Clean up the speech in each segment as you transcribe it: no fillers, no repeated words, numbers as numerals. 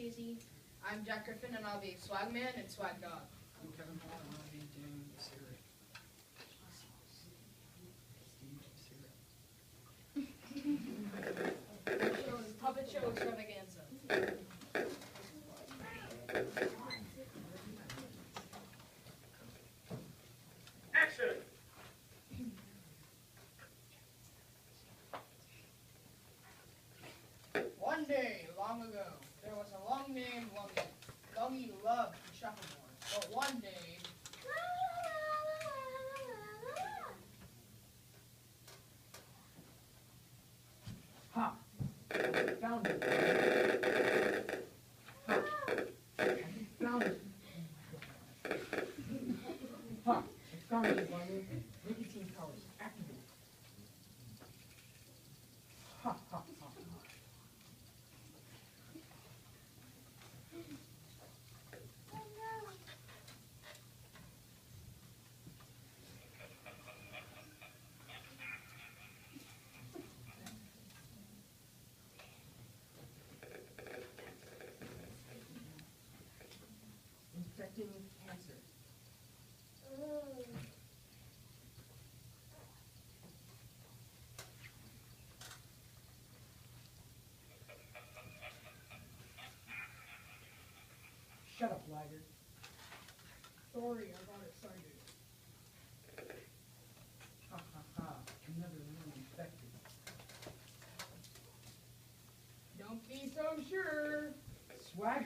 Casey. I'm Jack Griffin, and I'll be Swagman and Swag Dog. I'm Kevin Hall, and I'll be doing syrup. Steve Syrup. Puppet Show Extravaganza. Action! One day, long ago, there was a long named Lungy. Lungy loved to shuffleboard, but one day, Ha! Found it. Ha! Found it. Ha! I found it, Bunny. Nicotine powers activate. Ha ha ha ha. Infecting with cancer. Shut up, laggard. sorry, I got excited. Ha ha ha. Another one infected. Don't be so sure. Swagman.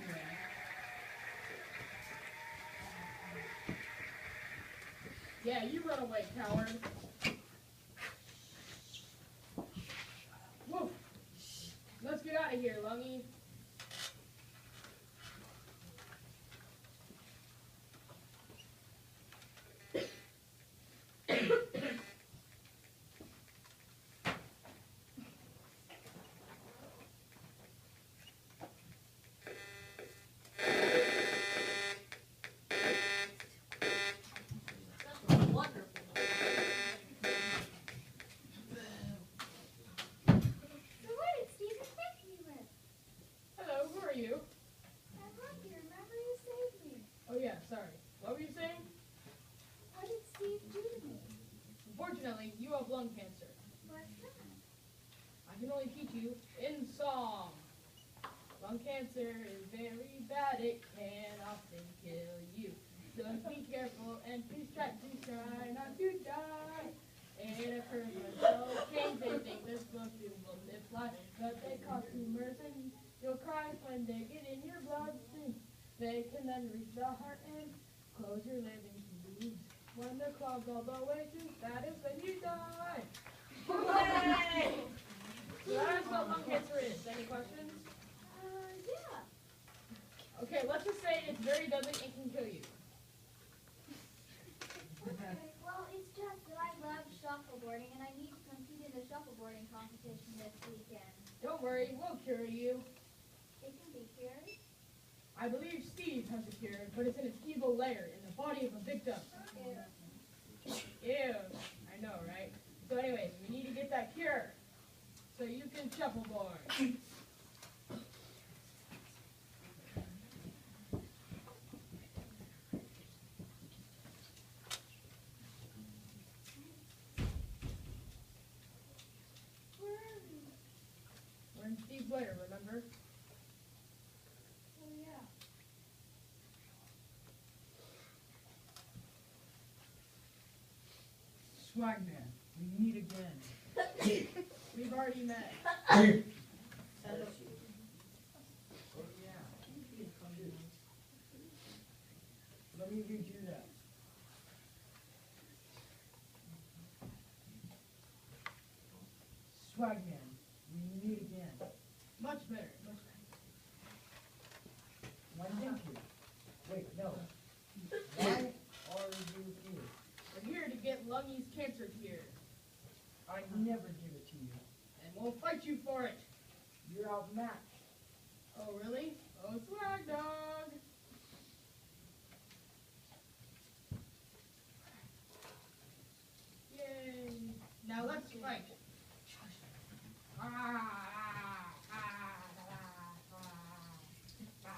Yeah, you run away, coward. Woof. Let's get out of here, Lungy. Wonderful. So what did Steve expect me with? Hello, who are you? I'm lucky, remember you saved me. Oh yeah, sorry. What were you saying? What did Steve do to me? Unfortunately, you have lung cancer. What's that? I can only teach you in song. Lung cancer is very bad, it can often kill you. Just be careful and please try not to die. It occurs when cells change, they think this book will multiply, but they cause tumors and you'll cry when they get in your bloodstream. They can then reach the heart and close your living tubes. When they're clogged all the way to that is when you die. Hooray! So that is what lung cancer is. Any questions? Yeah. Okay, let's just say it's very deadly and can kill you. Okay, well, it's just that I love shuffleboarding and I need to compete in the shuffleboarding competition this weekend. Don't worry, we'll cure you. It can be cured. I believe Steve has a cure, but it's in its evil lair in the body of a victim. Ew. Ew, I know, right? So anyways, we need to get that cure so you can shuffleboard. Where are we? We're in Steve's lair, remember? Oh, yeah. Swagman. We meet again. We've already met. Oh yeah. Let me read you that. Swagman, we meet again. Much better, much better. Why thank you. Wait, no. Why are you here? We're here to get Lungy's cancer cured, I never give it to you. and we'll fight you for it. You're outmatched. Oh, really? Oh, swag dog. Yay. Now let's fight. Ah, ah, ah, ah, ah, ah.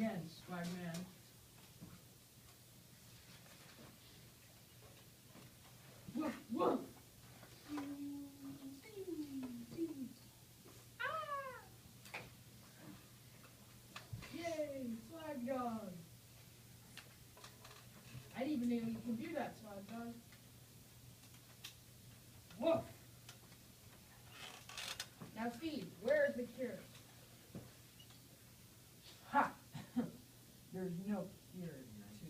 again, Swagman. Woof, woof. Yay, Swag Dog. I didn't even know you can do that, Swag Dog. Woof. Now, Steve, where is the cure? Ha! There's no cure to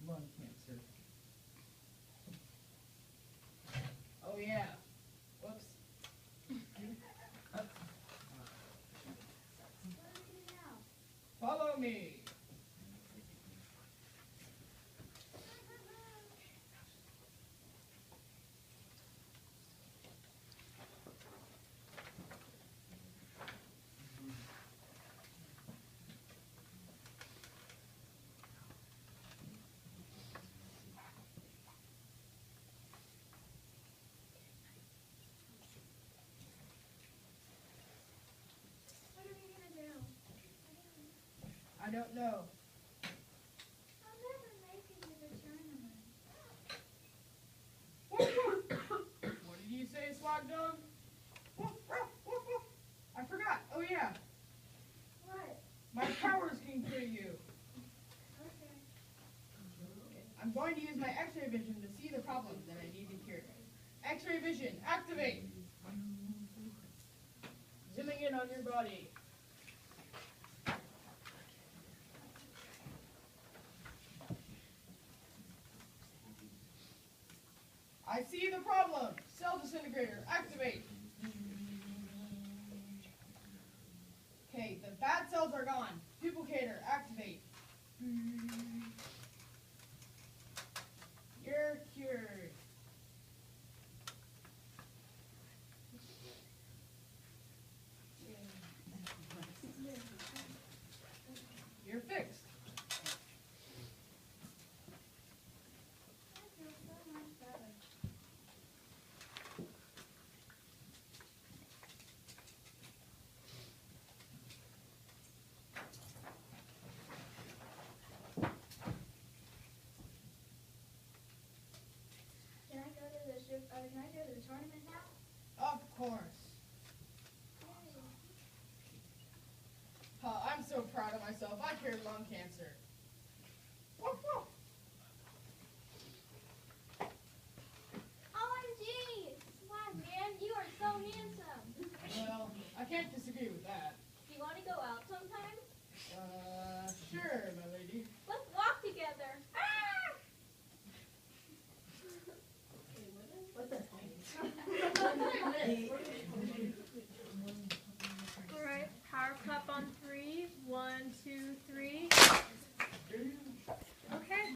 lung cancer. Oh, yeah. Whoops. What do we do now? Follow me. What are we gonna do? I don't know. I'll never make it to the tournament. What did you say, Swag Dog? Woof, woof, woof, woof. I forgot. Oh, yeah. What? My powers can cure you. Okay. I'm going to use my X-ray vision to see the problem that I need to cure. X-ray vision, activate. Zooming in on your body. I see the problem. Cell disintegrator, activate. Okay, the bad cells are gone. Duplicator, activate. You're cured. You're fixed. I feel so much better. Can I go to the can I go to the tournament now? Of course. I'm so proud of myself. I cured lung cancer. Woof, woof. OMG! Swag man, you are so handsome. Well, I can't disagree with that. Do you want to go out sometime? Sure, but